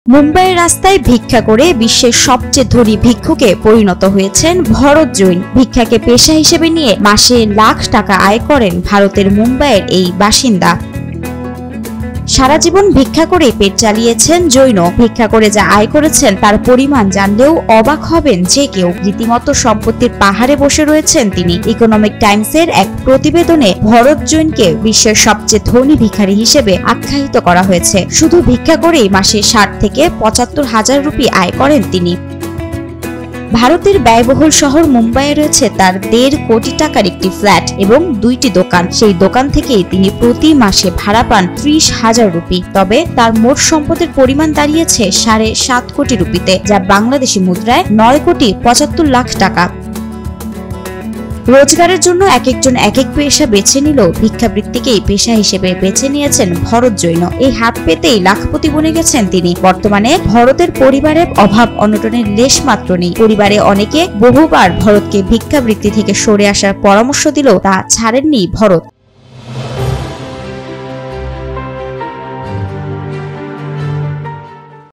মুম্বাইয়ের রাস্তায় ভিক্ষা করে বিশ্বের সবচেয়ে ধনী ভিক্ষুকে পরিণত হয়েছেন ভরত জৈন। ভিক্ষাকে পেশা হিসেবে নিয়ে মাসে লাখ টাকা আয় করেন ভারতের মুম্বাইয়ের এই বাসিন্দা। সারা জীবন ভিক্ষা করে পেট চালিয়েছেন জৈন। ভিক্ষা করে যা আয় করেছেন তার পরিমাণ জানলেও অবাক হবেন যে কেউ। রীতিমতো সম্পত্তির পাহাড়ে বসে রয়েছেন তিনি। ইকোনমিক টাইমসের এক প্রতিবেদনে ভরত জৈনকে বিশ্বের সবচেয়ে ধনী ভিখারি হিসেবে আখ্যায়িত করা হয়েছে। শুধু ভিক্ষা করেই মাসে ৬০ থেকে ৭৫ হাজার রুপি আয় করেন তিনি। ভারতের ব্যয়বহুল শহর মুম্বাইয়ে রয়েছে তার ১.৫ কোটি টাকার একটি ফ্ল্যাট এবং ২টি দোকান। সেই দোকান থেকেই তিনি প্রতি মাসে ভাড়া পান ৩০,০০০ রুপি। তবে তার মোট সম্পদের পরিমাণ দাঁড়িয়েছে ৭.৫ কোটি রুপিতে, যা বাংলাদেশি মুদ্রায় ৯,৭৫,০০,০০০ টাকা। রোজগারের জন্য এক একজন এক এক পেশা বেছে নিলেও ভিক্ষাবৃত্তিকেই পেশা হিসেবে বেছে নিয়েছেন ভরত জৈন। এই হাত পেতেই লাখপতি বনে গেছেন তিনি। বর্তমানে ভরতের পরিবারের অভাব অনটনের লেশ মাত্র নেই। পরিবারে অনেকে বহুবার ভরতকে ভিক্ষাবৃত্তি থেকে সরে আসার পরামর্শ দিলেও তা ছাড়েননি ভরত।